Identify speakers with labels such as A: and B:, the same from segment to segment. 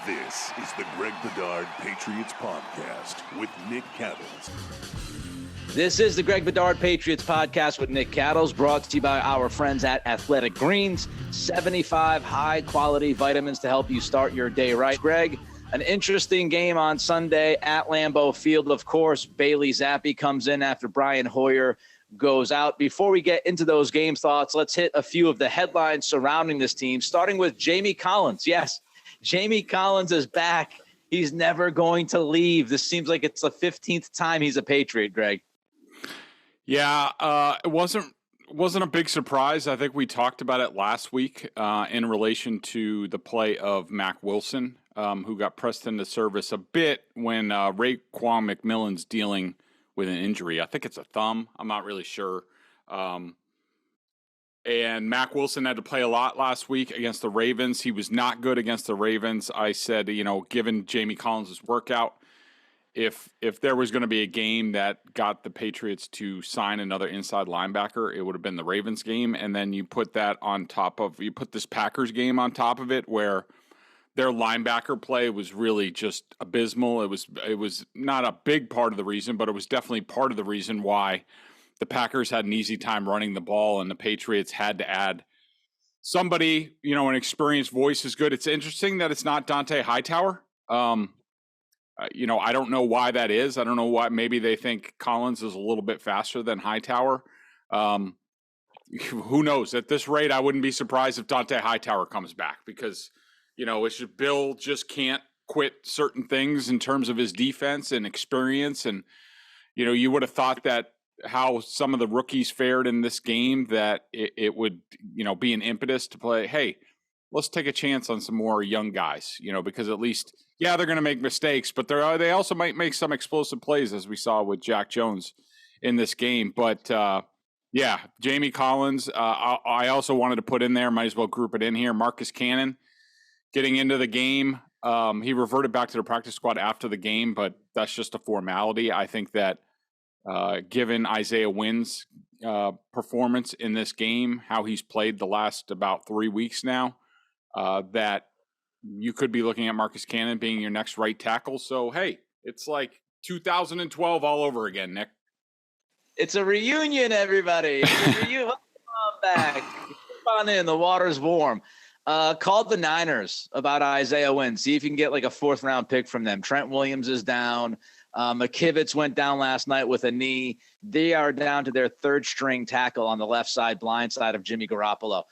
A: This is the Greg Bedard Patriots Podcast with Nick Cattles.
B: This is the Greg Bedard Patriots Podcast with Nick Cattles, brought to you by our friends at Athletic Greens. 75 high-quality vitamins to help you start your day right. Greg, an interesting game on Sunday at Lambeau Field. Of course, Bailey Zappi comes in after Brian Hoyer goes out. Before we get into those game thoughts, let's hit a few of the headlines surrounding this team, starting with Jamie Collins. Yes, Jamie Collins is back. He's never going to leave. This seems like it's the 15th time he's a Patriot, Greg.
C: Yeah, it wasn't a big surprise. I think we talked about it last week in relation to the play of Mack Wilson, who got pressed into service a bit when Raekwon McMillan's dealing with an injury. I think it's a thumb. I'm not really sure. And Mack Wilson had to play a lot last week against the Ravens. He was not good against the Ravens. I said, given Jamie Collins' workout, if there was going to be a game that got the Patriots to sign another inside linebacker, it would have been the Ravens game. And then you put this Packers game on top of it, where their linebacker play was really just abysmal. It was not a big part of the reason, but it was definitely part of the reason why the Packers had an easy time running the ball, and the Patriots had to add somebody, an experienced voice is good. It's interesting that it's not Dante Hightower. I don't know why that is. I don't know why. Maybe they think Collins is a little bit faster than Hightower. Who knows? At this rate, I wouldn't be surprised if Dante Hightower comes back, because, it's just Bill just can't quit certain things in terms of his defense and experience. And, you would have thought that how some of the rookies fared in this game, that it would, be an impetus to play, hey, let's take a chance on some more young guys, because at least, they're going to make mistakes, but they also might make some explosive plays, as we saw with Jack Jones in this game. But, Jamie Collins, I also wanted to put in there, might as well group it in here, Marcus Cannon getting into the game. He reverted back to the practice squad after the game, but that's just a formality. I think that given Isaiah Wynn's performance in this game, how he's played the last about 3 weeks now, that you could be looking at Marcus Cannon being your next right tackle. So, hey, it's like 2012 all over again, Nick.
B: It's a reunion, everybody. It's a reunion. Come on back. Come on in. The water's warm. Called the Niners about Isaiah Wynn. See if you can get like a 4th-round pick from them. Trent Williams is down. McKivitz went down last night with a knee. They are down to their 3rd-string tackle on the left side, blind side of Jimmy Garoppolo.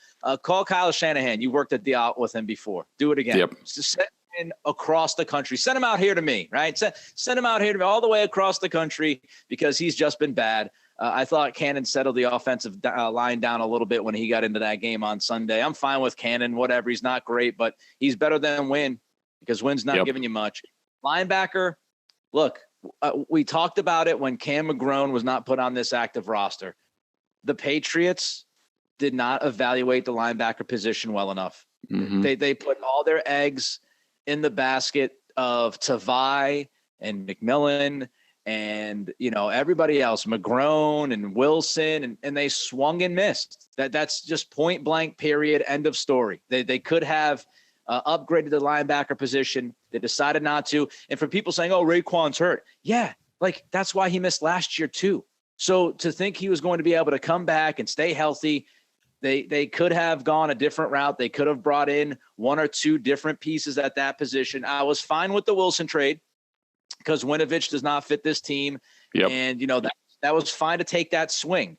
B: Call Kyle Shanahan. You worked a deal with him before. Do it again.
C: Yep.
B: Send him in across the country. Send him out here to me, right? Send him out here to me all the way across the country, because he's just been bad. I thought Cannon settled the offensive line down a little bit when he got into that game on Sunday. I'm fine with Cannon, whatever. He's not great, but he's better than Wynn, because Wynn's not giving you much. Linebacker, look, we talked about it when Cam McGrone was not put on this active roster. The Patriots did not evaluate the linebacker position well enough. Mm-hmm. They put all their eggs in the basket of Tavai and McMillan and, everybody else, McGrone and Wilson, and they swung and missed. That's just point blank, period, end of story. They could have upgraded the linebacker position. They decided not to. And for people saying, oh, Raekwon's hurt. Yeah, that's why he missed last year too. So to think he was going to be able to come back and stay healthy, they could have gone a different route. They could have brought in 1 or 2 different pieces at that position. I was fine with the Wilson trade, because Winovich does not fit this team. Yep. And, that was fine to take that swing.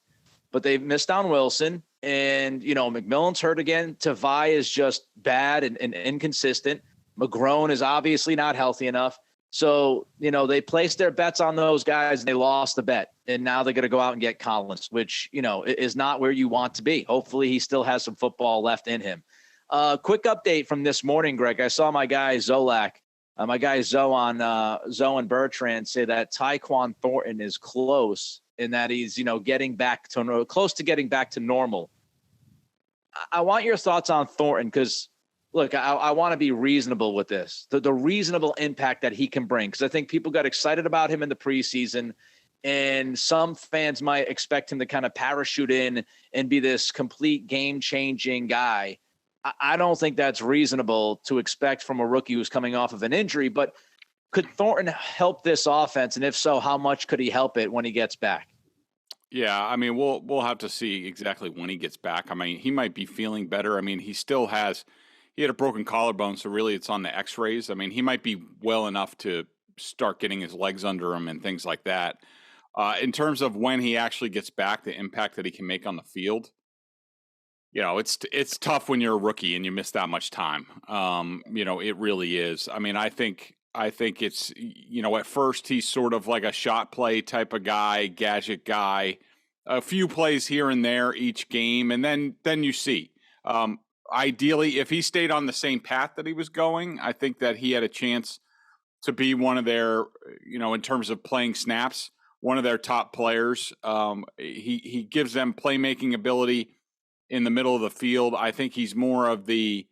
B: But they missed on Wilson. And, McMillan's hurt again. Tavai is just bad and inconsistent. McGrone is obviously not healthy enough. So, they placed their bets on those guys and they lost the bet. And now they're going to go out and get Collins, which, is not where you want to be. Hopefully he still has some football left in him. Quick update from this morning, Greg. I saw my guy Zolak. My guy Zoe and Bertrand say that Tyquan Thornton is close, and that he's, getting back to close to getting back to normal. I want your thoughts on Thornton, because, look, I want to be reasonable with this. The reasonable impact that he can bring, because I think people got excited about him in the preseason, and some fans might expect him to kind of parachute in and be this complete game-changing guy. I don't think that's reasonable to expect from a rookie who's coming off of an injury. But could Thornton help this offense? And if so, how much could he help it when he gets back?
C: Yeah, I mean, we'll have to see exactly when he gets back. I mean, he might be feeling better. I mean, he had a broken collarbone, so really it's on the x-rays. I mean, he might be well enough to start getting his legs under him and things like that. In terms of when he actually gets back, the impact that he can make on the field, it's tough when you're a rookie and you miss that much time. It really is. I mean, I think it's, at first he's sort of like a shot play type of guy, gadget guy, a few plays here and there each game. And then you see, ideally, if he stayed on the same path that he was going, I think that he had a chance to be one of their, in terms of playing snaps, one of their top players. He gives them playmaking ability in the middle of the field. I think he's more of the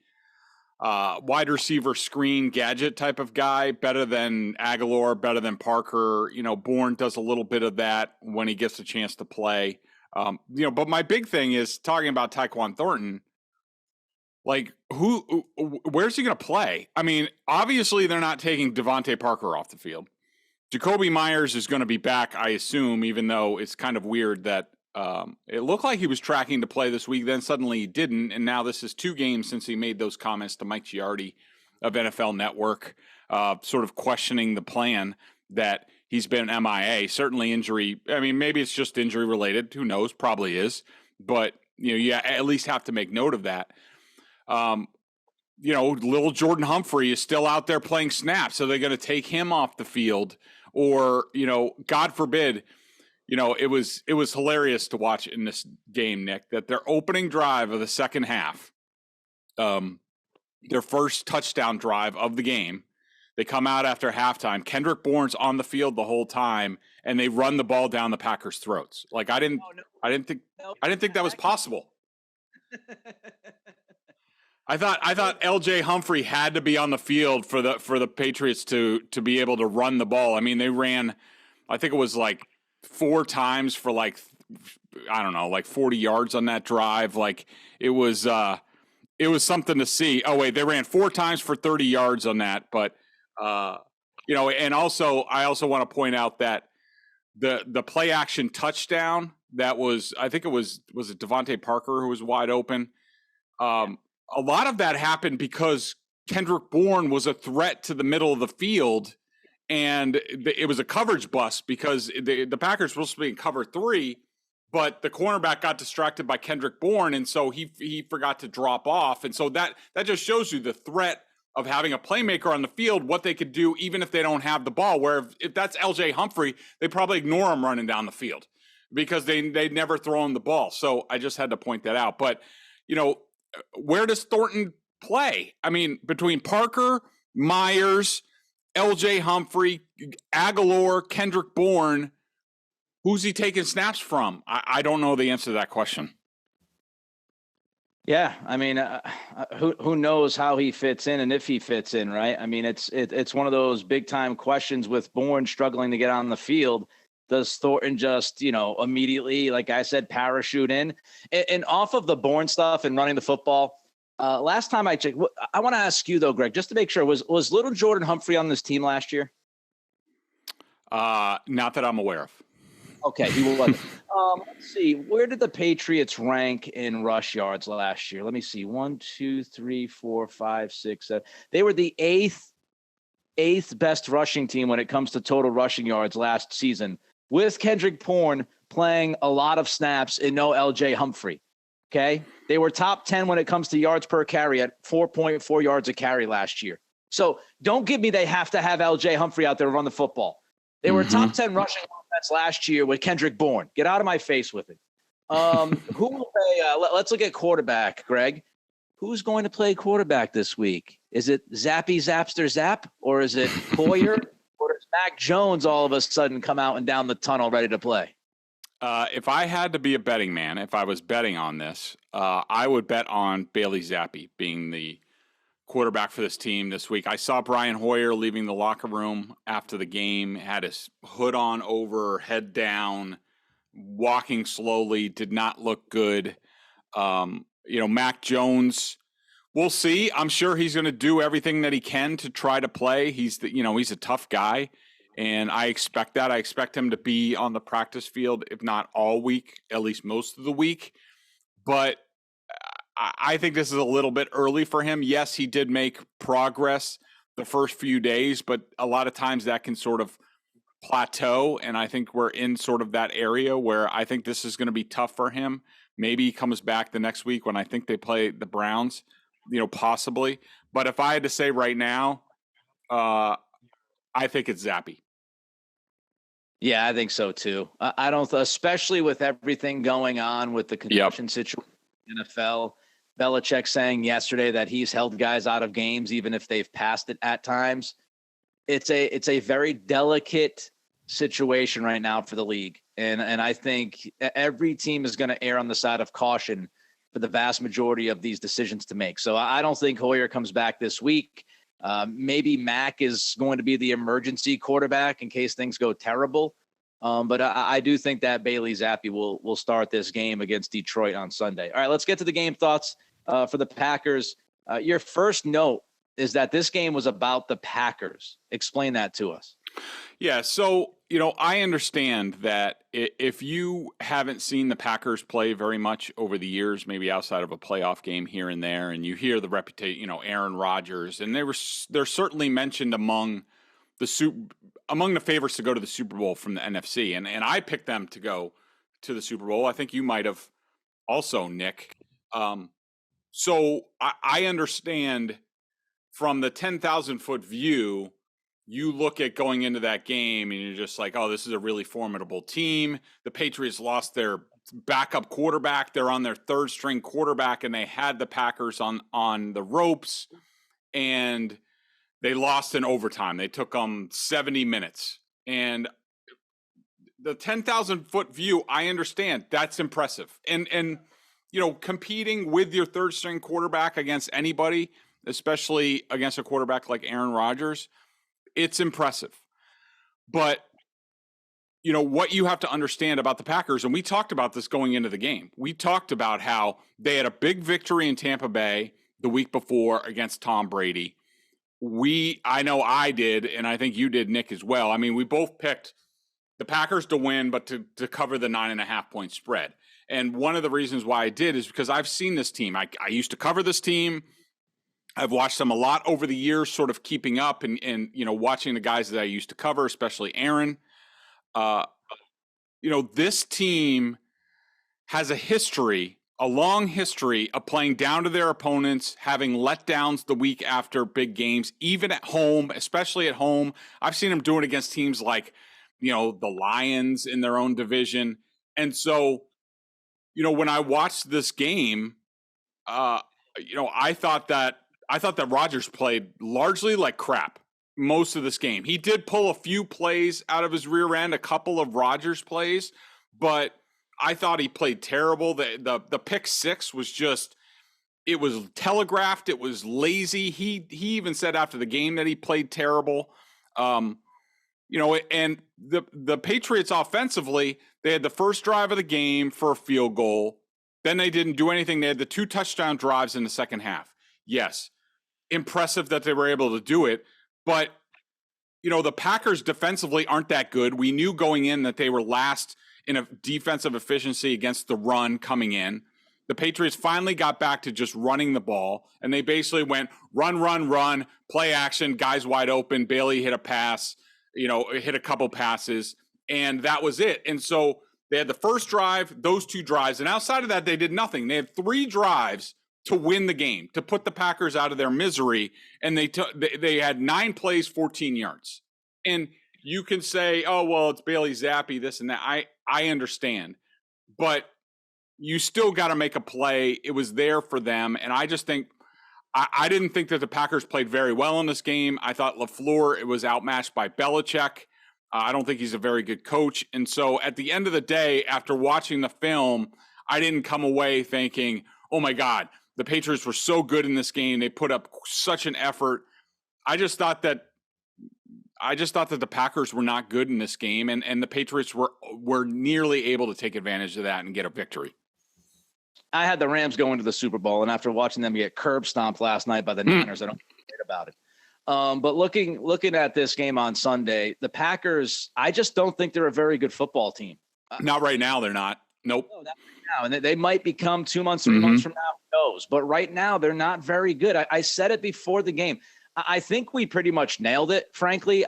C: wide receiver screen gadget type of guy, better than Aguilar, better than Parker. Bourne does a little bit of that when he gets a chance to play. But my big thing is talking about Tyquan Thornton. Like, where's he going to play? I mean, obviously they're not taking Devontae Parker off the field. Jacoby Myers is going to be back, I assume, even though it's kind of weird that it looked like he was tracking to play this week, then suddenly he didn't, and now this is 2 games since he made those comments to Mike Giardi of NFL Network, sort of questioning the plan that he's been MIA. Certainly injury, I mean, maybe it's just injury related, who knows, probably is, but you at least have to make note of that. Little Jordan Humphrey is still out there playing snaps, so they're going to take him off the field, or, God forbid, it was hilarious to watch in this game, Nick, that their opening drive of the second half, their first touchdown drive of the game, they come out after halftime. Kendrick Bourne's on the field the whole time, and they run the ball down the Packers' throats. Like, I didn't think that was possible. I thought LJ Humphrey had to be on the field for the Patriots to be able to run the ball. I mean, they ran, I think it was like 4 times for like 40 yards on that drive. Like, it was something to see. Oh wait, they ran 4 times for 30 yards on that. But and also I also want to point out that the play action touchdown that was, I think it was it Devontae Parker who was wide open. A lot of that happened because Kendrick Bourne was a threat to the middle of the field, and it was a coverage bust because the Packers were supposed to be in cover 3, but the cornerback got distracted by Kendrick Bourne, and so he forgot to drop off. And so that just shows you the threat of having a playmaker on the field, what they could do even if they don't have the ball, where if that's LJ Humphrey, they probably ignore him running down the field because they'd never throw him the ball. So I just had to point that out. But, where does Thornton play? I mean, between Parker, Myers, LJ Humphrey, Aguilar, Kendrick Bourne, who's he taking snaps from? I don't know the answer to that question.
B: Yeah, I mean, who knows how he fits in and if he fits in, right? I mean, it's one of those big time questions with Bourne struggling to get on the field. Does Thornton just, immediately, like I said, parachute in? And off of the Bourne stuff and running the football, last time I checked, I want to ask you, though, Greg, just to make sure, was little Jordan Humphrey on this team last year?
C: Not that I'm aware of.
B: Okay, he wasn't. Let's see. Where did the Patriots rank in rush yards last year? Let me see. 1, 2, 3, 4, 5, 6, 7. They were the eighth best rushing team when it comes to total rushing yards last season, with Kendrick Bourne playing a lot of snaps and no LJ Humphrey. Okay. They were top 10 when it comes to yards per carry at 4.4 yards a carry last year. So don't give me they have to have LJ Humphrey out there to run the football. They were top 10 rushing offense last year with Kendrick Bourne. Get out of my face with it. Who will play? Let's look at quarterback, Greg. Who's going to play quarterback this week? Is it Zappy Zapster Zap, or is it Hoyer? Or does Mac Jones all of a sudden come out and down the tunnel ready to play?
C: If I had to be a betting man, if I was betting on this, I would bet on Bailey Zappi being the quarterback for this team this week. I saw Brian Hoyer leaving the locker room after the game, had his hood on over, head down, walking slowly, did not look good. Mac Jones We'll see. I'm sure he's going to do everything that he can to try to play. He's a tough guy, and I expect that. I expect him to be on the practice field, if not all week, at least most of the week. But I think this is a little bit early for him. Yes, he did make progress the first few days, but a lot of times that can sort of plateau, and I think we're in sort of that area where I think this is going to be tough for him. Maybe he comes back the next week when I think they play the Browns, possibly. But if I had to say right now, I think it's Zappe.
B: Yeah, I think so too. I don't, especially with everything going on with the concussion situation in the NFL. Belichick saying yesterday that he's held guys out of games even if they've passed it at times. It's a very delicate situation right now for the league, and I think every team is going to err on the side of caution for the vast majority of these decisions to make. So I don't think Hoyer comes back this week. Maybe Mack is going to be the emergency quarterback in case things go terrible. But I do think that Bailey Zappe will start this game against Detroit on Sunday. All right, let's get to the game thoughts for the Packers. Your first note is that this game was about the Packers. Explain that to us.
C: Yeah, so, I understand that if you haven't seen the Packers play very much over the years, maybe outside of a playoff game here and there, and you hear the reputation, Aaron Rodgers, and they're certainly mentioned among the favorites to go to the Super Bowl from the NFC, and I picked them to go to the Super Bowl. I think you might have also, Nick. So I understand from the 10,000-foot view, you look at going into that game and you're just like, oh, this is a really formidable team. The Patriots lost their backup quarterback. They're on their third-string quarterback, and they had the Packers on the ropes, and they lost in overtime. They took them 70 minutes. And the 10,000-foot view, I understand. That's impressive. And competing with your third-string quarterback against anybody, especially against a quarterback like Aaron Rodgers, it's impressive. But, what you have to understand about the Packers, and we talked about this going into the game. We talked about how they had a big victory in Tampa Bay the week before against Tom Brady. I know I did, and I think you did, Nick, as well. I mean, we both picked the Packers to win, but to cover the 9.5-point spread. And one of the reasons why I did is because I've seen this team. I used to cover this team. I've watched them a lot over the years, sort of keeping up and watching the guys that I used to cover, especially Aaron. This team has a long history of playing down to their opponents, having letdowns the week after big games, even at home, especially at home. I've seen them do it against teams like, the Lions in their own division. And so, when I watched this game, I thought that Rodgers played largely like crap most of this game. He did pull a few plays out of his rear end, a couple of Rodgers plays, but I thought he played terrible. The pick six was it was telegraphed. It was lazy. He even said after the game that he played terrible. And the Patriots offensively, they had the first drive of the game for a field goal. Then they didn't do anything. They had the 2 touchdown drives in the second half. Yes, impressive that they were able to do it. But, the Packers defensively aren't that good. We knew going in that they were last in a defensive efficiency against the run coming in. The Patriots finally got back to just running the ball, and they basically went run, play action, guys wide open. Bailey hit a pass, hit a couple passes, and that was it. And so they had the first drive, those 2 drives, and outside of that, they did nothing. They had 3 drives to win the game, to put the Packers out of their misery, and they had 9 plays, 14 yards. And you can say, oh, well, it's Bailey Zappe, this and that. I understand. But you still got to make a play. It was there for them. And I just think I didn't think that the Packers played very well in this game. I thought LaFleur, it was outmatched by Belichick. I don't think he's a very good coach. And so at the end of the day, after watching the film, I didn't come away thinking, oh, my God, the Patriots were so good in this game. They put up such an effort. I just thought that the Packers were not good in this game, and the Patriots were nearly able to take advantage of that and get a victory.
B: I had the Rams going to the Super Bowl, and after watching them get curb stomped last night by the Niners, I don't care about it. But looking at this game on Sunday, the Packers, I just don't think they're a very good football team.
C: Not right now. They're not. Nope.
B: No, not right now. And they might become 2 months, 3 months from now. Who knows? But right now, they're not very good. I said it before the game. I think we pretty much nailed it, frankly.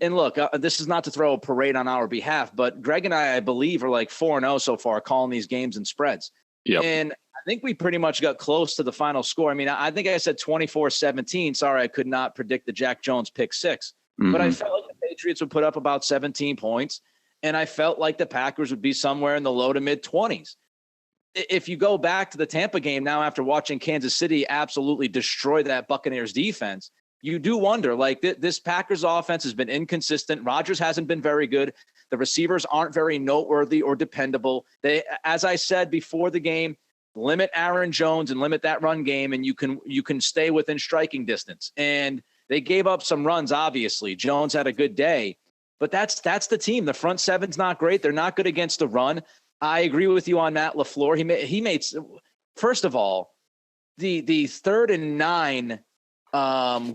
B: And look, this is not to throw a parade on our behalf, but Greg and I believe, are like 4-0 so far, calling these games and spreads.
C: Yep.
B: And I think we pretty much got close to the final score. I mean, I think I said 24-17. Sorry, I could not predict the Jack Jones pick six. But I felt like the Patriots would put up about 17 points, and I felt like the Packers would be somewhere in the low to mid-20s. If you go back to the Tampa game now after watching Kansas City absolutely destroy that Buccaneers defense, you do wonder, like, this Packers offense has been inconsistent. Rodgers hasn't been very good. The receivers aren't very noteworthy or dependable. They, as I said before the game, limit Aaron Jones and limit that run game, and you can stay within striking distance. And they gave up some runs, obviously. Jones had a good day, but that's the team. The front seven's not great. They're not good against the run. I agree with you on Matt LaFleur. He made first of all, the 3rd and 9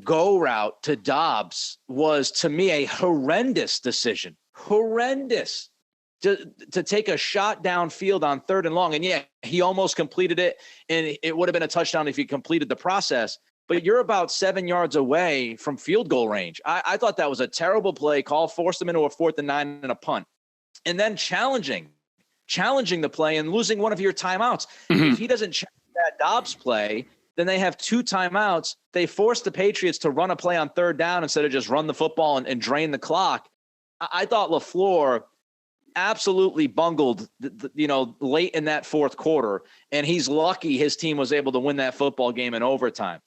B: go route to Dobbs was, to me, a horrendous decision. Horrendous to take a shot downfield on 3rd and long. And yeah, he almost completed it, and it would have been a touchdown if he completed the process. But you're about 7 yards away from field goal range. I thought that was a terrible play call, forced them into a 4th and 9 and a punt. And then challenging the play and losing one of your timeouts. If he doesn't challenge that Dobbs play, then they have 2 timeouts. They force the Patriots to run a play on 3rd down instead of just run the football and drain the clock. I thought LaFleur absolutely bungled, late in that 4th quarter, and he's lucky his team was able to win that football game in overtime.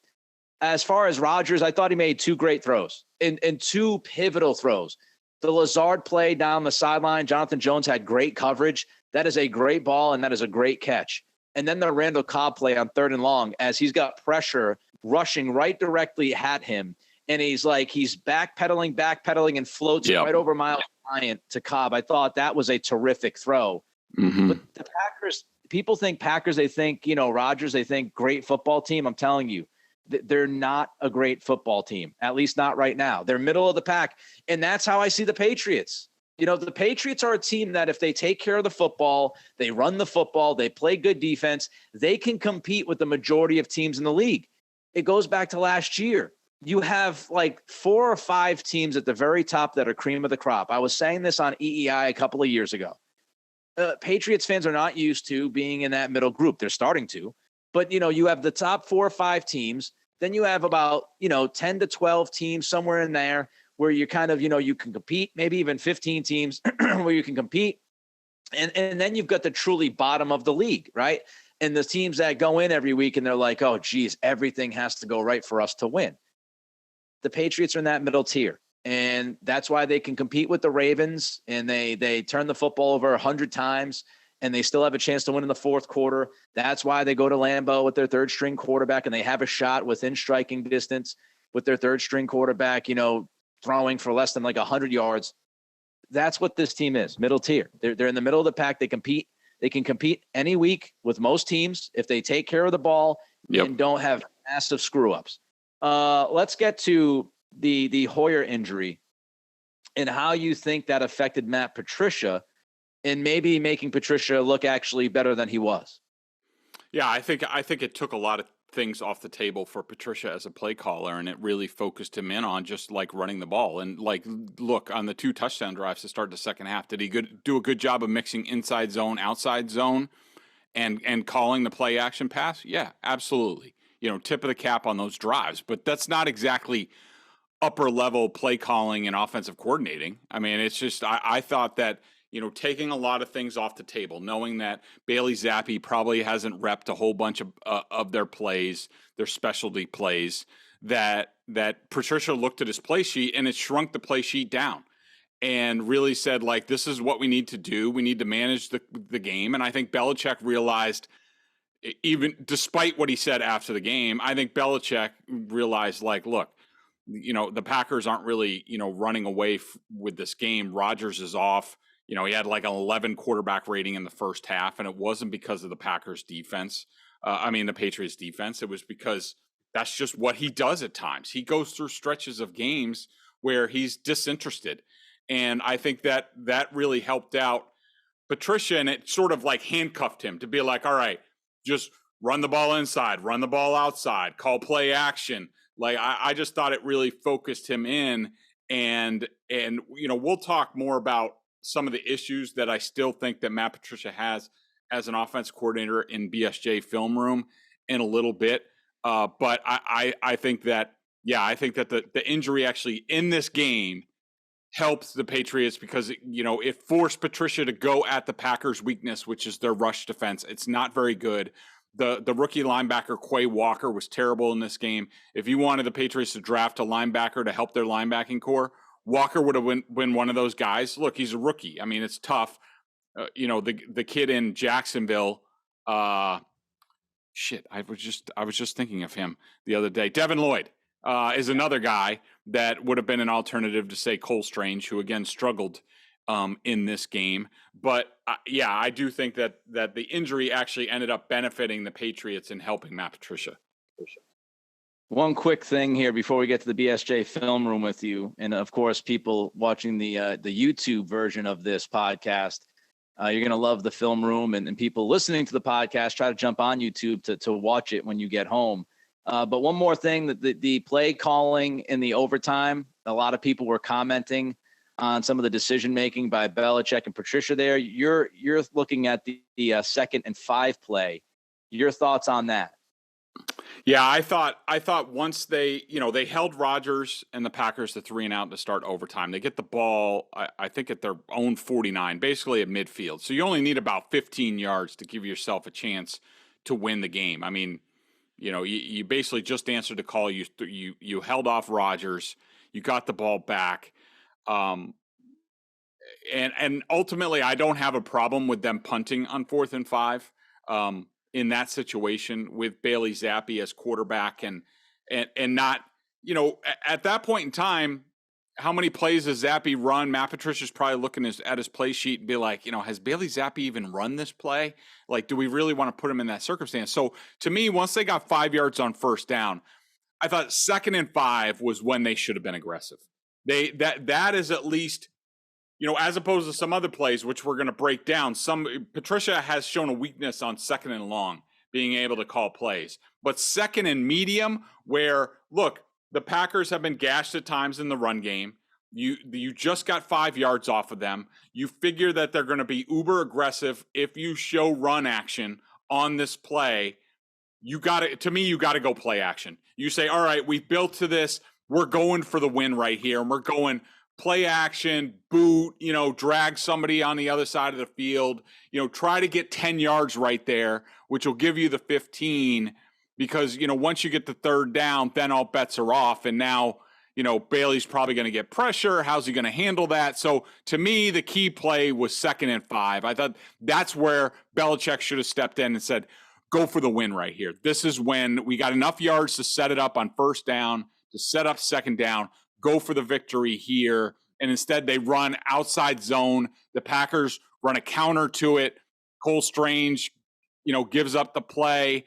B: As far as Rodgers, I thought he made 2 great throws and 2 pivotal throws. The Lazard play down the sideline, Jonathan Jones had great coverage. That is a great ball, and that is a great catch. And then the Randall Cobb play on 3rd and long, as he's got pressure rushing right directly at him. And he's backpedaling and floats right over Miles Bryant to Cobb. I thought that was a terrific throw. But the Packers, people think Packers, they think, Rodgers, they think great football team. I'm telling you, they're not a great football team, at least not right now. They're middle of the pack. And that's how I see the Patriots. The Patriots are a team that if they take care of the football, they run the football, they play good defense, they can compete with the majority of teams in the league. It goes back to last year. You have like 4 or 5 teams at the very top that are cream of the crop. I was saying this on EEI a couple of years ago. Patriots fans are not used to being in that middle group. They're starting to. But, you have the top 4 or 5 teams. Then you have about, 10 to 12 teams somewhere in there where you kind of, you can compete, maybe even 15 teams where you can compete. And then you've got the truly bottom of the league, right? And the teams that go in every week and they're like, oh, geez, everything has to go right for us to win. The Patriots are in that middle tier. And that's why they can compete with the Ravens, and they turn the football over 100 times. And they still have a chance to win in the 4th quarter. That's why they go to Lambeau with their 3rd string quarterback, and they have a shot within striking distance with their 3rd string quarterback, throwing for less than like 100 yards. That's what this team is, middle tier. They're in the middle of the pack. They compete. They can compete any week with most teams if they take care of the ball and don't have massive screw-ups. Let's get to the Hoyer injury and how you think that affected Matt Patricia, and maybe making Patricia look actually better than he was.
C: Yeah, I think it took a lot of things off the table for Patricia as a play caller, and it really focused him in on just like running the ball. And like, look, on the 2 touchdown drives to start the second half, did he do a good job of mixing inside zone, outside zone, and calling the play action pass? Yeah, absolutely. Tip of the cap on those drives, but that's not exactly upper level play calling and offensive coordinating. I mean, it's just, I thought that, taking a lot of things off the table, knowing that Bailey Zappi probably hasn't repped a whole bunch of their plays, their specialty plays, that Patricia looked at his play sheet and it shrunk the play sheet down and really said, like, this is what we need to do. We need to manage the game. And I think Belichick realized, even despite what he said after the game, I think Belichick realized, like, look, the Packers aren't really, running away with this game. Rodgers is off. He had like an 11 quarterback rating in the first half, and it wasn't because of the Packers defense. The Patriots defense. It was because that's just what he does at times. He goes through stretches of games where he's disinterested. And I think that really helped out Patricia, and it sort of like handcuffed him to be like, all right, just run the ball inside, run the ball outside, call play action. Like, I just thought it really focused him in. And we'll talk more about some of the issues that I still think that Matt Patricia has as an offense coordinator in BSJ Film Room in a little bit. But I think that the injury actually in this game helped the Patriots because, it forced Patricia to go at the Packers' weakness, which is their rush defense. It's not very good. The rookie linebacker, Quay Walker, was terrible in this game. If you wanted the Patriots to draft a linebacker to help their linebacking core, Walker would have been one of those guys. Look, he's a rookie. I mean, it's tough. The kid in Jacksonville, I was just thinking of him the other day. Devin Lloyd is another guy that would have been an alternative to, say, Cole Strange, who again struggled in this game. But I do think that the injury actually ended up benefiting the Patriots and helping Matt Patricia.
B: One quick thing here before we get to the BSJ Film Room with you, and of course, people watching the YouTube version of this podcast, you're going to love the film room, and people listening to the podcast, try to jump on YouTube to watch it when you get home. But one more thing, that the play calling in the overtime, a lot of people were commenting on some of the decision making by Belichick and Patricia there. You're looking at the 2nd and 5 play. Your thoughts on that?
C: Yeah, I thought once they held Rodgers and the Packers to 3 and out to start overtime. They get the ball, I think, at their own 49, basically at midfield. So you only need about 15 yards to give yourself a chance to win the game. I mean, you basically just answered the call. You held off Rodgers. You got the ball back. And ultimately, I don't have a problem with them punting on 4th and 5. In that situation with Bailey Zappi as quarterback and not, at that point in time, how many plays does Zappi run? Matt Patricia's probably looking at his play sheet and be like, has Bailey Zappi even run this play? Like, do we really want to put him in that circumstance? So to me, once they got 5 yards on 1st down, I thought 2nd and 5 was when they should have been aggressive. That is at least, as opposed to some other plays, which we're going to break down. Patricia has shown a weakness on 2nd and long, being able to call plays. But 2nd and medium, where, look, the Packers have been gashed at times in the run game. You just got 5 yards off of them. You figure that they're going to be uber aggressive if you show run action on this play. You got to go play action. You say, all right, we've built to this. We're going for the win right here, and we're going play action, boot, drag somebody on the other side of the field, try to get 10 yards right there, which will give you the 15, because, once you get the 3rd down, then all bets are off. And now, Bailey's probably going to get pressure. How's he going to handle that? So to me, the key play was 2nd and 5. I thought that's where Belichick should have stepped in and said, go for the win right here. This is when we got enough yards to set it up on 1st down, to set up 2nd down. Go for the victory here. And instead they run outside zone. The Packers run a counter to it. Cole Strange, gives up the play.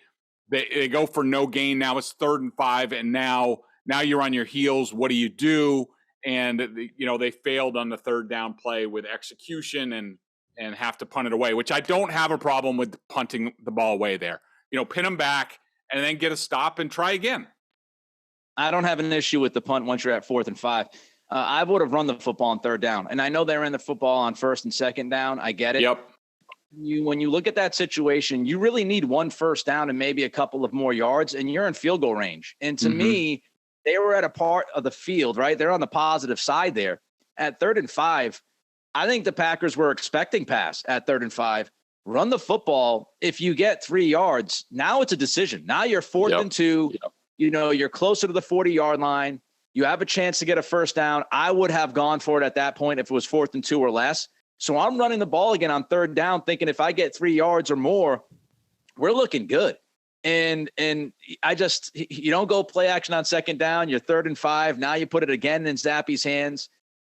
C: They go for no gain. Now it's 3rd and 5. And now you're on your heels. What do you do? And, they failed on the 3rd down play with execution and have to punt it away, which I don't have a problem with punting the ball away there. Pin them back and then get a stop and try again.
B: I don't have an issue with the punt once you're at 4th and 5. I would have run the football on 3rd down. And I know they ran the football on 1st and 2nd down. I get it.
C: Yep.
B: When you look at that situation, you really need 1 first down and maybe a couple of more yards, and you're in field goal range. And to me, they were at a part of the field, right? They're on the positive side there. At 3rd and 5, I think the Packers were expecting pass at 3rd and 5. Run the football. If you get 3 yards, now it's a decision. Now you're 4th and 2. Yep. You're closer to the 40-yard line. You have a chance to get a first down. I would have gone for it at that point if it was 4th and 2 or less. So I'm running the ball again on 3rd down, thinking if I get 3 yards or more, we're looking good. And you don't go play action on 2nd down. You're 3rd and 5. Now you put it again in Zappi's hands.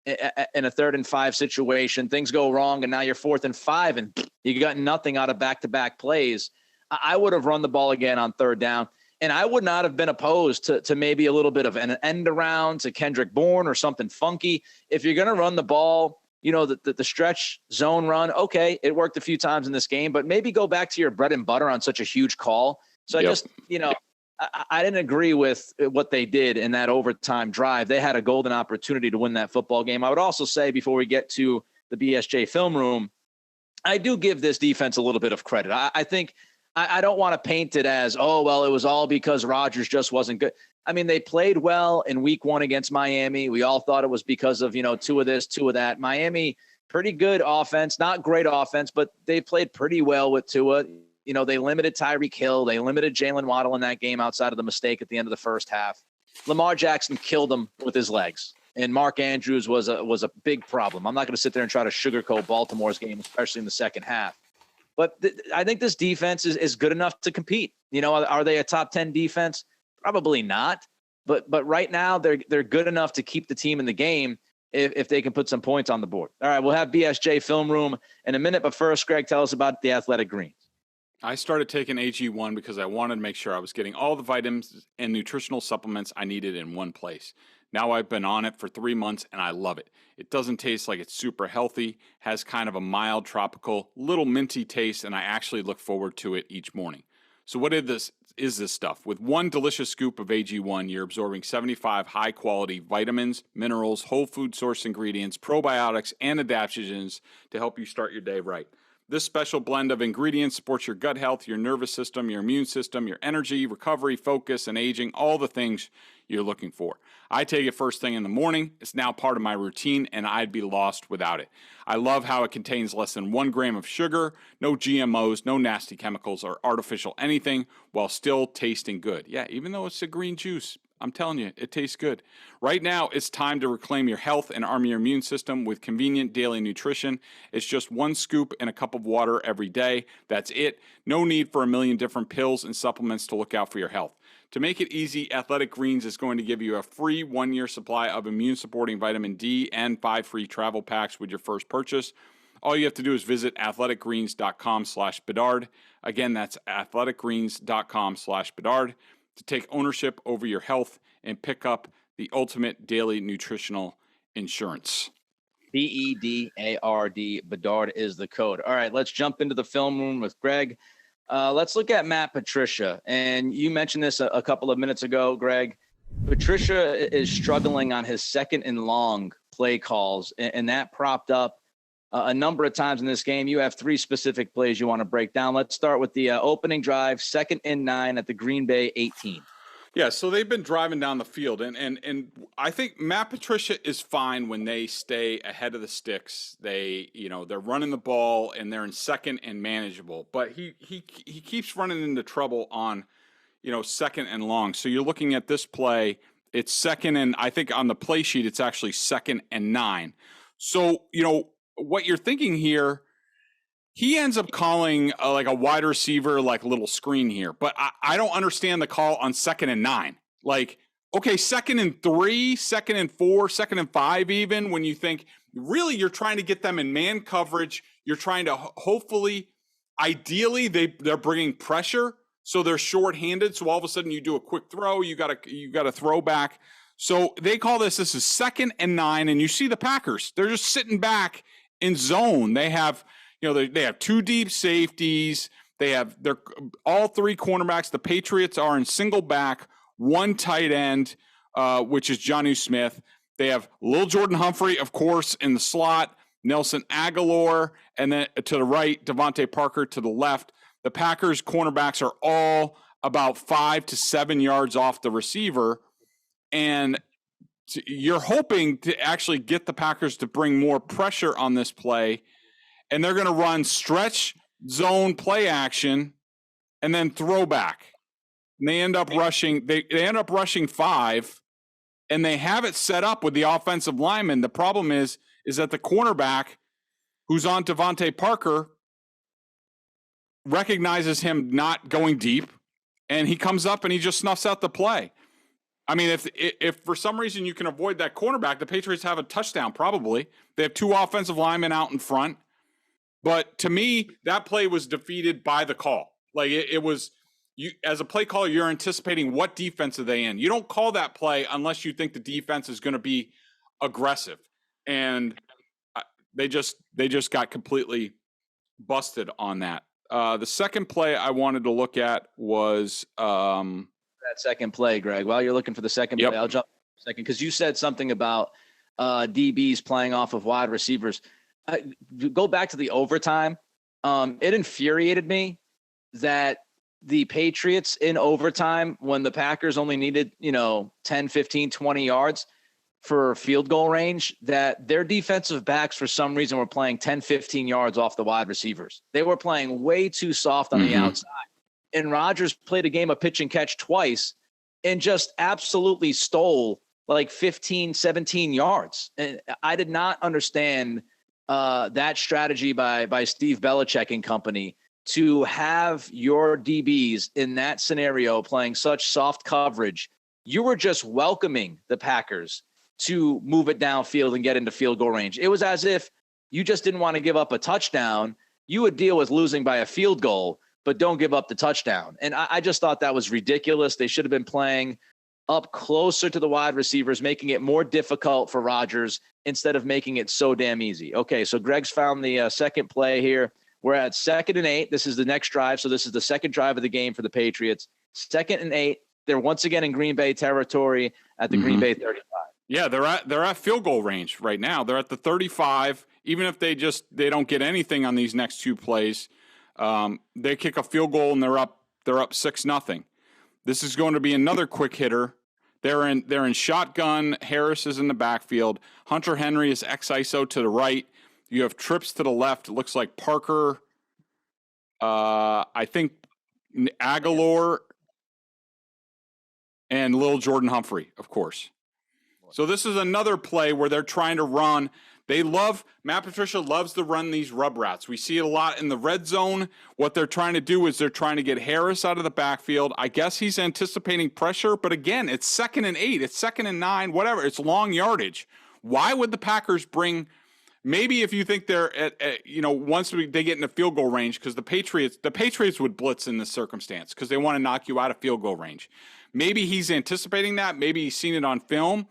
B: in a 3rd and 5 situation, things go wrong, and now you're 4th and 5, and you got nothing out of back-to-back plays. I would have run the ball again on 3rd down, and I would not have been opposed to maybe a little bit of an end around to Kendrick Bourne or something funky. If you're going to run the ball, the stretch zone run, okay, it worked a few times in this game, but maybe go back to your bread and butter on such a huge call. So I just, I didn't agree with what they did in that overtime drive. They had a golden opportunity to win that football game. I would also say, before we get to the BSJ film room, I do give this defense a little bit of credit. I think I don't want to paint it as, oh, well, it was all because Rodgers just wasn't good. I mean, they played well in week 1 against Miami. We all thought it was because of, 2 of this, 2 of that. Miami, pretty good offense, not great offense, but they played pretty well with Tua. They limited Tyreek Hill. They limited Jalen Waddle in that game outside of the mistake at the end of the first half. Lamar Jackson killed him with his legs. And Mark Andrews was a big problem. I'm not going to sit there and try to sugarcoat Baltimore's game, especially in the second half. But I think this defense is good enough to compete. Are they a top 10 defense? Probably not. But right now they're good enough to keep the team in the game if they can put some points on the board. All right, we'll have BSJ Film Room in a minute. But first, Greg, tell us about the Athletic Greens.
C: I started taking AG1 because I wanted to make sure I was getting all the vitamins and nutritional supplements I needed in one place. Now I've been on it for 3 months and I love it. It doesn't taste like it's super healthy, has kind of a mild tropical, little minty taste, and I actually look forward to it each morning. So what is this stuff? With one delicious scoop of AG1, you're absorbing 75 high-quality vitamins, minerals, whole food source ingredients, probiotics, and adaptogens to help you start your day right. This special blend of ingredients supports your gut health, your nervous system, your immune system, your energy, recovery, focus, and aging, all the things you're looking for. I take it first thing in the morning. It's now part of my routine, and I'd be lost without it. I love how it contains less than 1 gram of sugar, no GMOs, no nasty chemicals or artificial anything, while still tasting good. Yeah, even though it's a green juice, I'm telling you, it tastes good. Right now, it's time to reclaim your health and arm your immune system with convenient daily nutrition. It's just 1 scoop in a cup of water every day. That's it. No need for a million different pills and supplements to look out for your health. To make it easy, Athletic Greens is going to give you a free 1-year supply of immune-supporting vitamin D and 5 free travel packs with your first purchase. All you have to do is visit athleticgreens.com/Bedard. Again, that's athleticgreens.com/Bedard. to take ownership over your health and pick up the ultimate daily nutritional insurance.
B: BEDARD, Bedard is the code. All right, let's jump into the film room with Greg. Let's look at Matt Patricia. And you mentioned this a couple of minutes ago, Greg. Patricia is struggling on his 2nd and long play calls, and that propped up a number of times in this game. You have 3 specific plays you want to break down. Let's start with the opening drive, 2nd and 9 at the Green Bay 18.
C: Yeah, so they've been driving down the field, and I think Matt Patricia is fine when they stay ahead of the sticks. They're running the ball and they're in 2nd and manageable, but he keeps running into trouble on 2nd and long. So you're looking at this play, it's 2nd and I think on the play sheet it's actually 2nd and 9. So what you're thinking here, he ends up calling like a wide receiver, like little screen here. But I don't understand the call on 2nd and 9. Like, okay, 2nd and 3, 2nd and 4, 2nd and 5 even, when you think, really, you're trying to get them in man coverage. You're trying to hopefully, ideally, they're bringing pressure, so they're shorthanded. So all of a sudden you do a quick throw, you got to throw back. So they call this is 2nd and 9, and you see the Packers. They're just sitting back in zone. They have, they have 2 deep safeties. They're all 3 cornerbacks. The Patriots are in single back, 1 tight end, which is Jonnu Smith. They have Lil Jordan Humphrey, of course, in the slot, Nelson Aguilar, and then to the right, Devontae Parker to the left. The Packers cornerbacks are all about 5 to 7 yards off the receiver, and you're hoping to actually get the Packers to bring more pressure on this play, and they're going to run stretch zone play action and then throw back. And they end up rushing. They end up rushing 5, and they have it set up with the offensive lineman. The problem is that the cornerback, who's on Devontae Parker, recognizes him not going deep, and he comes up and he just snuffs out the play. I mean, if for some reason you can avoid that cornerback, the Patriots have a touchdown probably. They have 2 offensive linemen out in front. But to me, that play was defeated by the call. Like it was, you as a play caller, you're anticipating what defense are they in. You don't call that play unless you think the defense is going to be aggressive, and they just got completely busted on that. The second play I wanted to look at was
B: that second play, Greg. While you're looking for the second play, I'll jump a second because you said something about DBs playing off of wide receivers. Go back to the overtime. It infuriated me that the Patriots in overtime, when the Packers only needed, 10, 15, 20 yards for field goal range, that their defensive backs for some reason were playing 10, 15 yards off the wide receivers. They were playing way too soft on the outside. And Rodgers played a game of pitch and catch twice and just absolutely stole like 15, 17 yards. And I did not understand that strategy by Steve Belichick and company to have your DBs in that scenario playing such soft coverage. You were just welcoming the Packers to move it downfield and get into field goal range. It was as if you just didn't want to give up a touchdown. You would deal with losing by a field goal, but don't give up the touchdown. And I just thought that was ridiculous. They should have been playing up closer to the wide receivers, making it more difficult for Rodgers instead of making it so damn easy. Okay, so Greg's found the second play here. We're at 2nd and 8. This is the next drive. So this is the second drive of the game for the Patriots. 2nd and 8. They're once again in Green Bay territory at the Green Bay 35.
C: Yeah, they're at field goal range right now. They're at the 35. Even if they don't get anything on these next 2 plays, they kick a field goal and they're up 6-0. This is going to be another quick hitter. They're in shotgun. Harris is in the backfield. Hunter Henry is ex-ISO to the right. You have trips to the left. It looks like Parker. I think Aguilar and Lil Jordan Humphrey, of course. So this is another play where they're trying to run. Matt Patricia loves to run these rub routes. We see it a lot in the red zone. What they're trying to do is they're trying to get Harris out of the backfield. I guess he's anticipating pressure, but again, it's 2nd and 8, it's 2nd and 9, whatever. It's long yardage. Why would the Packers bring? Maybe if you think they're at once they get into field goal range, because the Patriots would blitz in this circumstance because they want to knock you out of field goal range. Maybe he's anticipating that. Maybe he's seen it on film.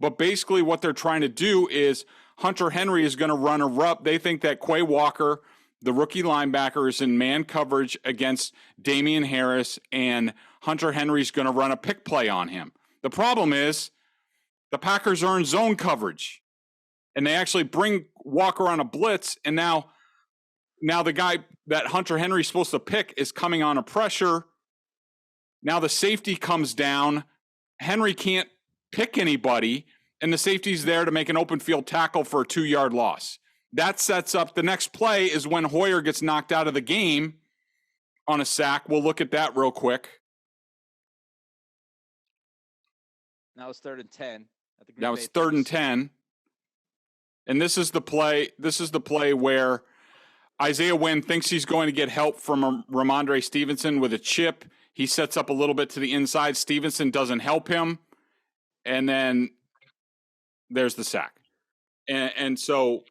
C: But basically what they're trying to do is Hunter Henry is going to run a rub. They think that Quay Walker, the rookie linebacker, is in man coverage against Damian Harris, and Hunter Henry's going to run a pick play on him. The problem is the Packers are in zone coverage, and they actually bring Walker on a blitz, and now the guy that Hunter Henry's supposed to pick is coming on a pressure. Now the safety comes down. Henry can't pick anybody, and the safety's there to make an open field tackle for a 2-yard loss. That sets up the next play is when Hoyer gets knocked out of the game on a sack. We'll look at that real quick.
B: Now it's 3rd and 10.
C: Now it's 3rd and 10. And this is the play where Isaiah Wynn thinks he's going to get help from Ramondre Stevenson with a chip. He sets up a little bit to the inside. Stevenson doesn't help him. And then there's the sack. And so,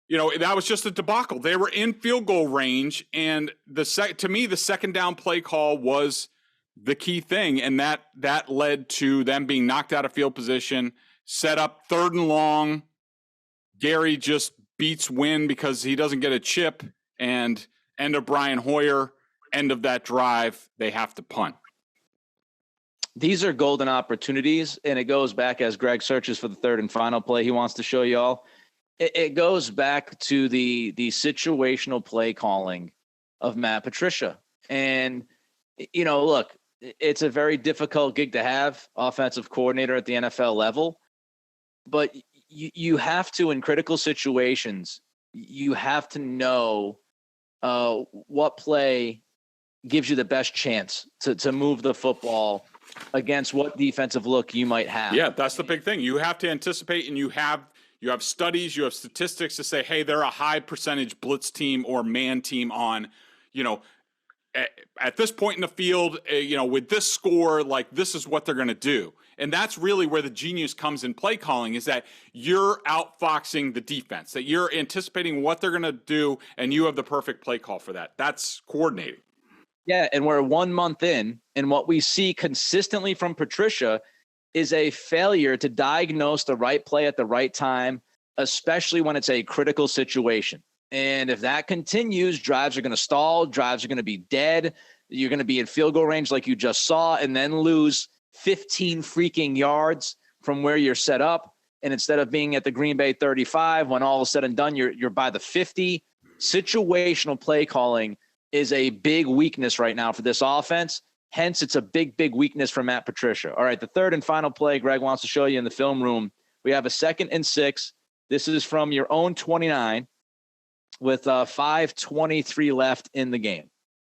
C: that was just a debacle. They were in field goal range, and to me, the second down play call was the key thing, and that led to them being knocked out of field position, set up 3rd and long. Gary just beats Wynn because he doesn't get a chip, and end of Brian Hoyer, end of that drive, they have to punt.
B: These are golden opportunities, and it goes back as Greg searches for the 3rd and final play he wants to show you all. It goes back to the situational play calling of Matt Patricia. And, look, it's a very difficult gig to have, offensive coordinator at the NFL level. But you have to, in critical situations, you have to know what play gives you the best chance to move the football against what defensive look you might have.
C: Yeah, that's the big thing. You have to anticipate, and you have studies, you have statistics to say, hey, they're a high percentage blitz team or man team on, at this point in the field, with this score, like this is what they're going to do. And that's really where the genius comes in play calling, is that you're outfoxing the defense, that you're anticipating what they're going to do, and you have the perfect play call for that. That's coordinating.
B: Yeah, and we're 1 month in, and what we see consistently from Patricia is a failure to diagnose the right play at the right time, especially when it's a critical situation. And if that continues, drives are going to stall, drives are going to be dead. You're going to be in field goal range like you just saw, and then lose 15 freaking yards from where you're set up. And instead of being at the Green Bay 35, when all is said and done, you're by the 50. Situational play calling is a big weakness right now for this offense. Hence, it's a big, big weakness for Matt Patricia. All right, the third and final play Greg wants to show you in the film room. We have a 2nd and 6. This is from your own 29 with 5:23 left in the game.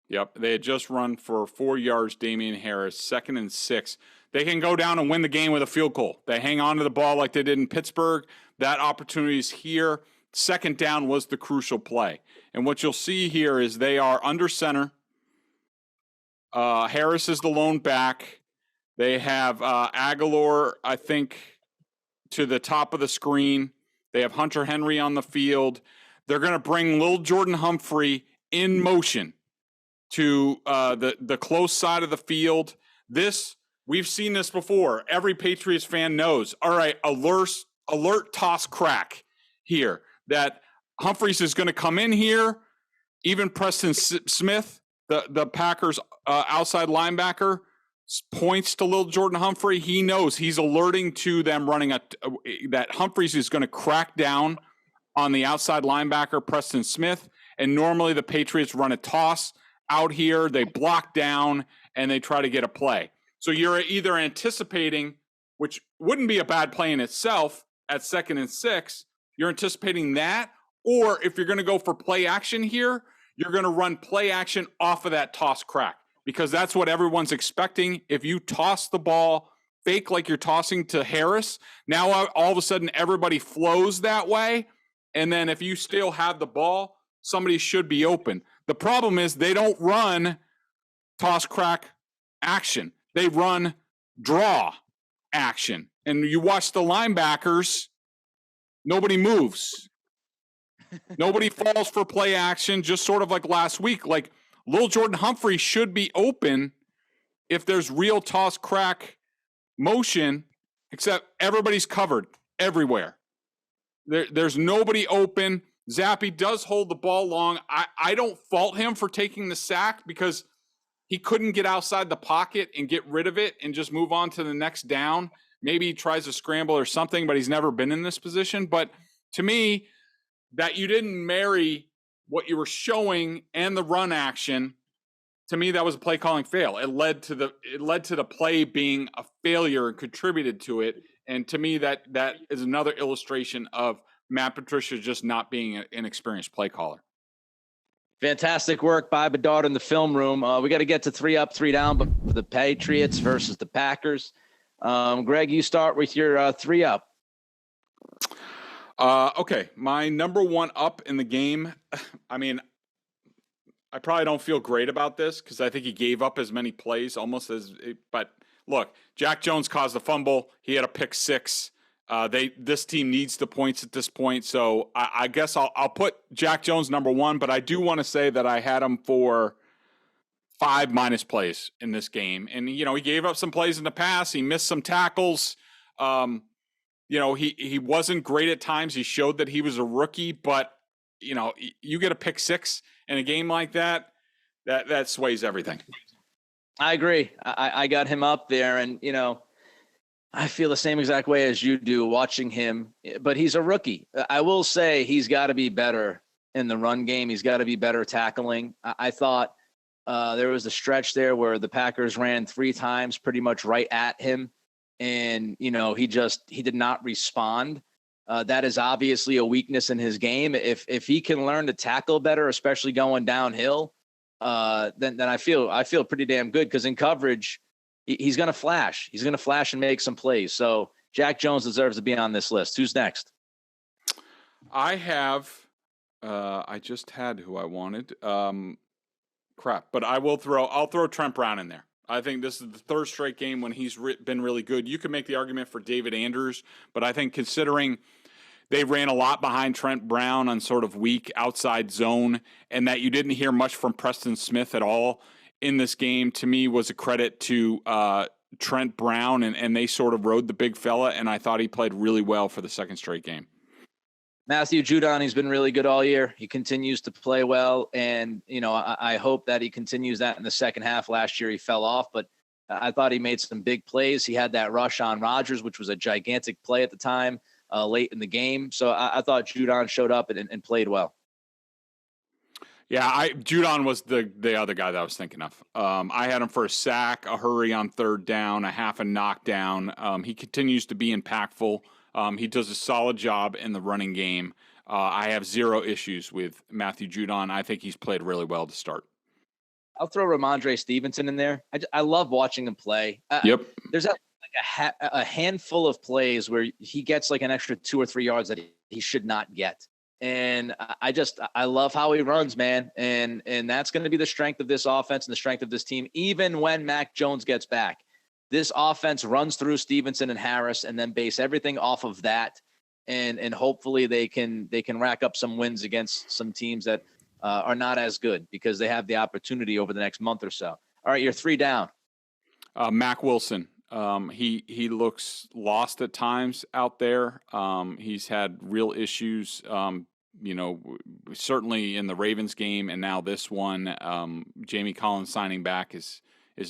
C: Yep, they had just run for 4 yards, Damian Harris, 2nd and 6. They can go down and win the game with a field goal. They hang on to the ball like they did in Pittsburgh. That opportunity is here. 2nd down was the crucial play. And what you'll see here is they are under center. Harris is the lone back. They have Aguilar, I think, to the top of the screen. They have Hunter Henry on the field. They're going to bring Lil Jordan Humphrey in motion to the close side of the field. We've seen this before. Every Patriots fan knows. All right, alert toss crack here. That Humphreys is going to come in here. Even Preston Smith, the Packers outside linebacker, points to Lil Jordan Humphrey. He knows he's alerting to them running that Humphreys is going to crack down on the outside linebacker, Preston Smith. And normally the Patriots run a toss out here. They block down and they try to get a play. So you're either anticipating, which wouldn't be a bad play in itself at 2nd and 6, you're anticipating that. Or if you're going to go for play action here, you're going to run play action off of that toss crack, because that's what everyone's expecting. If you toss the ball, fake like you're tossing to Harris, now all of a sudden everybody flows that way. And then if you still have the ball, somebody should be open. The problem is they don't run toss crack action. They run draw action. And you watch the linebackers, nobody moves. Nobody falls for play action, just sort of like last week. Like Lil Jordan Humphrey should be open if there's real toss crack motion, except everybody's covered everywhere. There's nobody open. Zappe does hold the ball long. I don't fault him for taking the sack because he couldn't get outside the pocket and get rid of it and just move on to the next down. Maybe he tries to scramble or something, but he's never been in this position. But to me, that you didn't marry what you were showing and the run action, to me, that was a play calling fail. It led to the play being a failure and contributed to it. And to me, that is another illustration of Matt Patricia just not being an experienced play caller.
B: Fantastic work by Bedard in the film room. We got to get to 3 up, 3 down, but for the Patriots versus the Packers. Greg, you start with your 3 up.
C: Okay, my number 1 up in the game. I mean, I probably don't feel great about this because I think he gave up as many plays almost as. But look, Jack Jones caused a fumble. He had a pick 6. This team needs the points at this point, so I guess I'll put Jack Jones number 1. But I do want to say that I had him for 5 minus plays in this game, and he gave up some plays in the past. He missed some tackles. He wasn't great at times. He showed that he was a rookie, but you get a pick 6 in a game like that sways everything.
B: I agree. I got him up there, and I feel the same exact way as you do watching him, but he's a rookie. I will say he's got to be better in the run game. He's got to be better tackling. I thought there was a stretch there where the Packers ran 3 times pretty much right at him. And, he did not respond. That is obviously a weakness in his game. If he can learn to tackle better, especially going downhill, then I feel pretty damn good, because in coverage, he's going to flash. He's going to flash and make some plays. So Jack Jones deserves to be on this list. Who's next?
C: I have, I just had who I wanted. crap. But I'll throw Trent Brown in there. I think this is the third straight game when he's been really good. You can make the argument for David Andrews, but I think considering they ran a lot behind Trent Brown on sort of weak outside zone, and that you didn't hear much from Preston Smith at all in this game, to me was a credit to Trent Brown, and they sort of rode the big fella, and I thought he played really well for the second straight game.
B: Matthew Judon, he's been really good all year. He continues to play well, and I hope that he continues that in the second half. Last year he fell off, but I thought he made some big plays. He had that rush on Rodgers, which was a gigantic play at the time late in the game. So I thought Judon showed up and played well.
C: Yeah, Judon was the other guy that I was thinking of. I had him for a sack, a hurry on third down, a half a knockdown. He continues to be impactful. He does a solid job in the running game. I have zero issues with Matthew Judon. I think he's played really well to start.
B: I'll throw Ramondre Stevenson in there. I love watching him play.
C: Yep.
B: There's a handful of plays where he gets like an extra 2 or 3 yards that he should not get. And I love how he runs, man. And that's going to be the strength of this offense and the strength of this team, even when Mac Jones gets back. This offense runs through Stevenson and Harris and then base everything off of that. And hopefully they can rack up some wins against some teams that are not as good because they have the opportunity over the next month or so. All right, you're 3 down.
C: Mack Wilson. He looks lost at times out there. He's had real issues, certainly in the Ravens game and now this one. Jamie Collins signing back is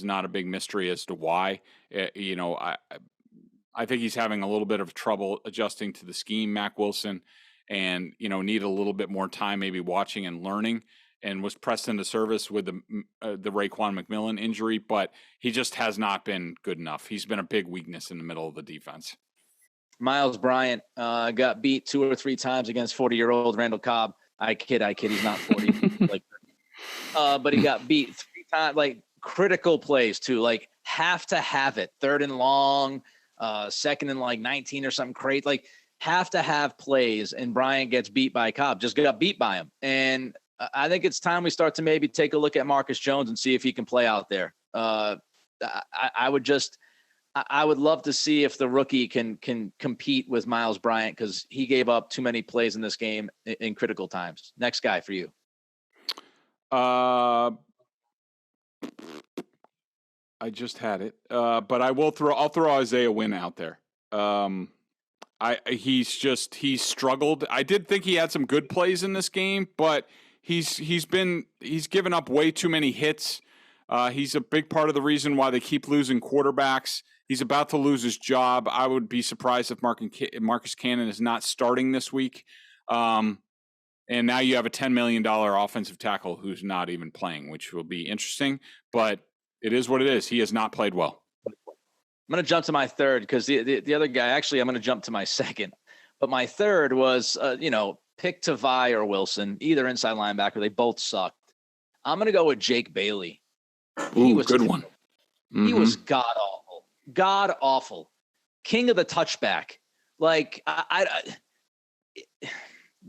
C: not a big mystery as to why. I think he's having a little bit of trouble adjusting to the scheme, Mack Wilson, and need a little bit more time maybe watching and learning, and was pressed into service with the Raekwon McMillan injury, but he just has not been good enough. He's been a big weakness in the middle of the defense.
B: Miles Bryant got beat 2 or 3 times against 40-year-old Randall Cobb. I kid. He's not 40. But he got beat 3 times, like critical plays too, like have to have it. 3rd and long, 2nd and like 19 or something crazy. Like have to have plays, and Bryant gets beat by Cobb. Just got beat by him. And I think it's time we start to maybe take a look at Marcus Jones and see if he can play out there. I would love to see if the rookie can compete with Miles Bryant, because he gave up too many plays in this game in critical times. Next guy for you.
C: I just had it, but I'll throw Isaiah Wynn out there. He's struggled. I did think he had some good plays in this game, but he's given up way too many hits. He's a big part of the reason why they keep losing quarterbacks. He's about to lose his job. I would be surprised if Marcus Cannon is not starting this week. And now you have a $10 million offensive tackle who's not even playing, which will be interesting, but it is what it is. He has not played well.
B: I'm going to jump to my third, because the other guy, actually, I'm going to jump to my second. But my third was, pick Tavai or Wilson, either inside linebacker. They both sucked. I'm going to go with Jake Bailey.
C: He was good one.
B: He was god awful. King of the touchback. Like,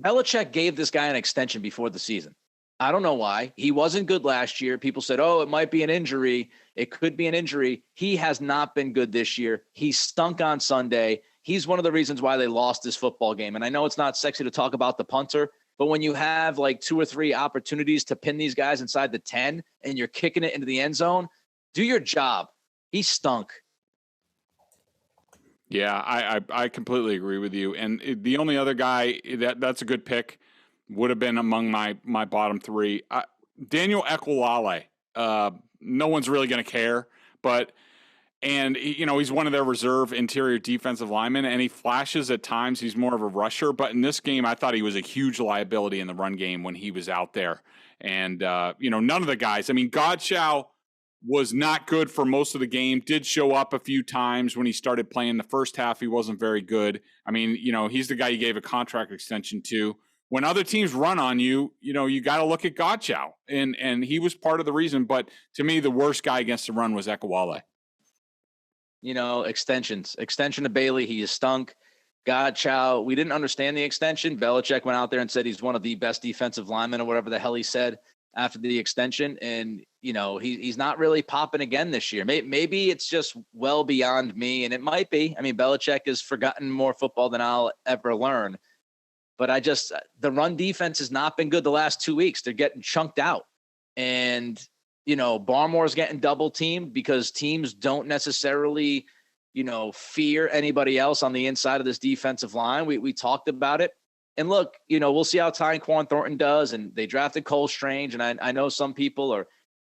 B: Belichick gave this guy an extension before the season. I don't know why. He wasn't good last year. People said, oh, it might be an injury. It could be an injury. He has not been good this year. He stunk on Sunday. He's one of the reasons why they lost this football game. And I know it's not sexy to talk about the punter, but when you have like 2 or 3 opportunities to pin these guys inside the 10 and you're kicking it into the end zone, do your job. He stunk.
C: Yeah, I completely agree with you. And the only other guy that's a good pick would have been among my bottom 3. Daniel Ekwulale. No one's really going to care, but he's one of their reserve interior defensive linemen, and he flashes at times. He's more of a rusher, but in this game, I thought he was a huge liability in the run game when he was out there. And none of the guys. I mean, Godchow was not good for most of the game. Did show up a few times when he started playing. The first half, he wasn't very good. I mean, he's the guy you gave a contract extension to. When other teams run on you, you got to look at Godchow, and he was part of the reason. But to me, the worst guy against the run was Ekwulale. Extension to Bailey. He is stunk. Godchow, we didn't understand the extension. Belichick went out there and said he's one of the best defensive linemen or whatever the hell he said.
B: after the extension. And, he's not really popping again this year. Maybe it's just well beyond me, and it might be. I mean, Belichick has forgotten more football than I'll ever learn. But the run defense has not been good the last 2 weeks. They're getting chunked out. And, Barmore's getting double teamed because teams don't necessarily, fear anybody else on the inside of this defensive line. We talked about it. And look, we'll see how Tyquan Thornton does. And they drafted Cole Strange. And I know some people are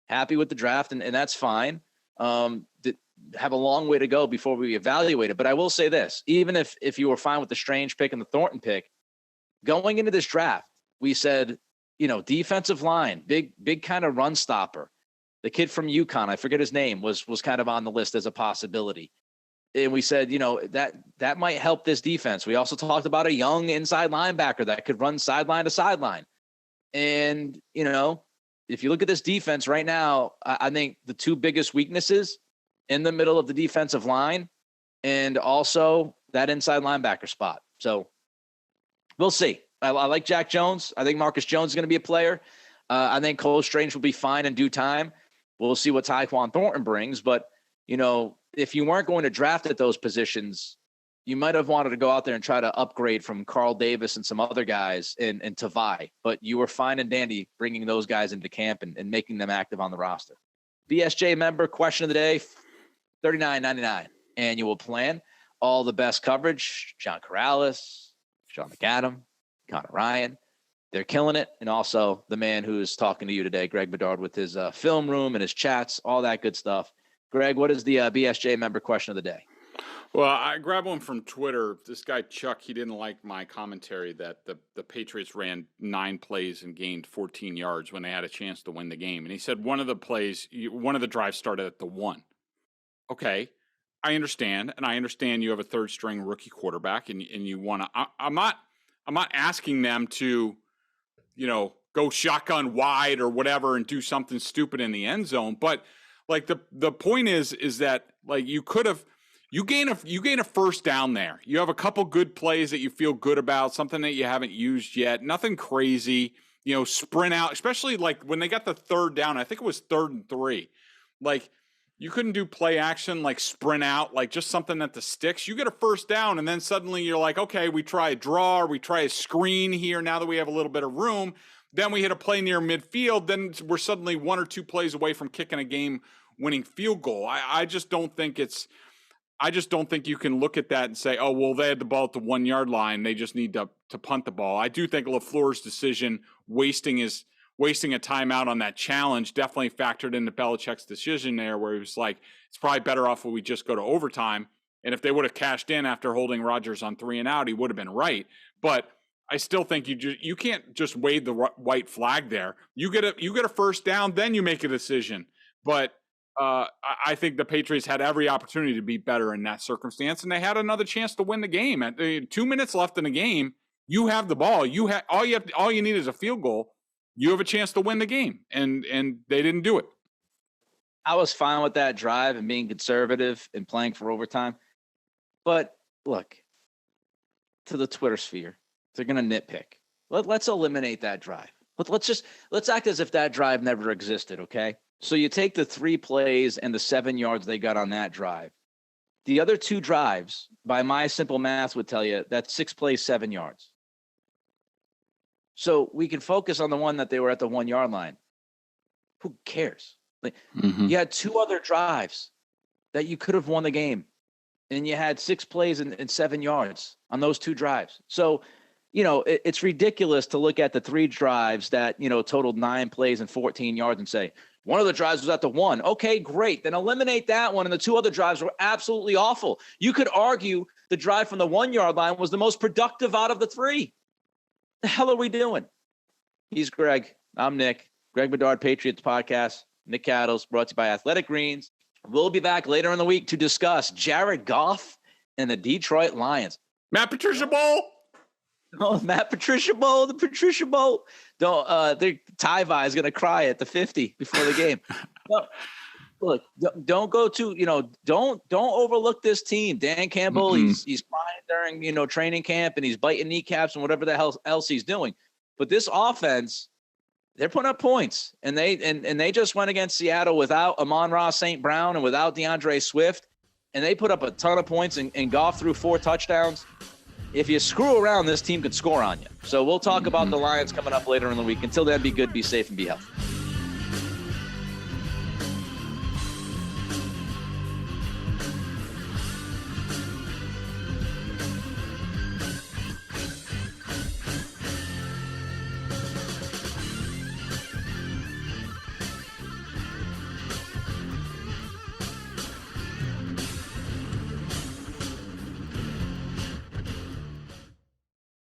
B: happy with the draft, and that's fine. Have a long way to go before we evaluate it. But I will say this, even if you were fine with the Strange pick and the Thornton pick, going into this draft, we said, defensive line, big kind of run stopper. The kid from UConn, I forget his name, was kind of on the list as a possibility. And we said, that might help this defense. We also talked about a young inside linebacker that could run sideline to sideline. And, if you look at this defense right now, I think the two biggest weaknesses in the middle of the defensive line and also that inside linebacker spot. So we'll see. I like Jack Jones. I think Marcus Jones is going to be a player. I think Cole Strange will be fine in due time. We'll see what Tyquan Thornton brings. But, if you weren't going to draft at those positions, you might have wanted to go out there and try to upgrade from Carl Davis and some other guys and Tavai. But you were fine and dandy bringing those guys into camp and making them active on the roster. BSJ member question of the day, $39.99 annual plan. All the best coverage, John Corrales, Sean McAdam, Connor Ryan. They're killing it. And also the man who's talking to you today, Greg Bedard, with his film room and his chats, all that good stuff. Greg, what is the BSJ member question of the day?
C: Well, I grabbed one from Twitter. This guy, Chuck, he didn't like my commentary that the Patriots ran 9 plays and gained 14 yards when they had a chance to win the game. And he said one of the drives started at the 1. Okay, I understand. And I understand you have a third-string rookie quarterback and you want to – I'm not asking them to, go shotgun wide or whatever and do something stupid in the end zone. But, like, the point is that, like, you could have – You gain a first down there. You have a couple good plays that you feel good about, something that you haven't used yet. Nothing crazy, sprint out, especially like when they got the third down. I think it was 3rd and 3. Like, you couldn't do play action, like sprint out, like just something that the sticks. You get a first down, and then suddenly you're like, okay, we try a draw, or we try a screen here. Now that we have a little bit of room, then we hit a play near midfield. Then we're suddenly 1 or 2 plays away from kicking a game-winning field goal. I just don't think you can look at that and say, oh, well, they had the ball at the 1 yard line. They just need to punt the ball. I do think LaFleur's decision, wasting a timeout on that challenge, definitely factored into Belichick's decision there, where he was like, it's probably better off if we just go to overtime. And if they would have cashed in after holding Rodgers on 3 and out, he would have been right. But I still think you can't just wave the white flag there. You get a first down, then you make a decision. But I think the Patriots had every opportunity to be better in that circumstance, and they had another chance to win the game. At 2 minutes left in the game, you have the ball. All you need is a field goal. You have a chance to win the game, and they didn't do it.
B: I was fine with that drive and being conservative and playing for overtime. But look, to the Twitter sphere, they're going to nitpick. Let's eliminate that drive. Let's act as if that drive never existed, okay? So you take the 3 plays and the 7 yards they got on that drive. The other 2 drives, by my simple math, would tell you that's 6 plays, 7 yards. So we can focus on the one that they were at the 1 yard line. Who cares? Like, You had 2 other drives that you could have won the game, and you had 6 plays and 7 yards on those 2 drives. So, it's ridiculous to look at the 3 drives that, totaled 9 plays and 14 yards and say, one of the drives was at the 1. Okay, great. Then eliminate that one. And the 2 other drives were absolutely awful. You could argue the drive from the 1 yard line was the most productive out of the 3. The hell are we doing? He's Greg. I'm Nick. Greg Bedard Patriots Podcast. Nick Cattles, brought to you by Athletic Greens. We'll be back later in the week to discuss Jared Goff and the Detroit Lions.
C: Matt Patricia Bowl.
B: Oh, Matt Patricia Bowl, the Patricia Bowl. Tyvi is going to cry at the 50 before the game. No, look, don't go to, don't overlook this team. Dan Campbell, he's crying during, training camp, and he's biting kneecaps and whatever the hell else he's doing. But this offense, they're putting up points, and they just went against Seattle without Amon-Ra St. Brown and without DeAndre Swift, and they put up a ton of points, and Goff threw 4 touchdowns. If you screw around, this team could score on you. So we'll talk about the Lions coming up later in the week. Until then, be good, be safe, and be healthy.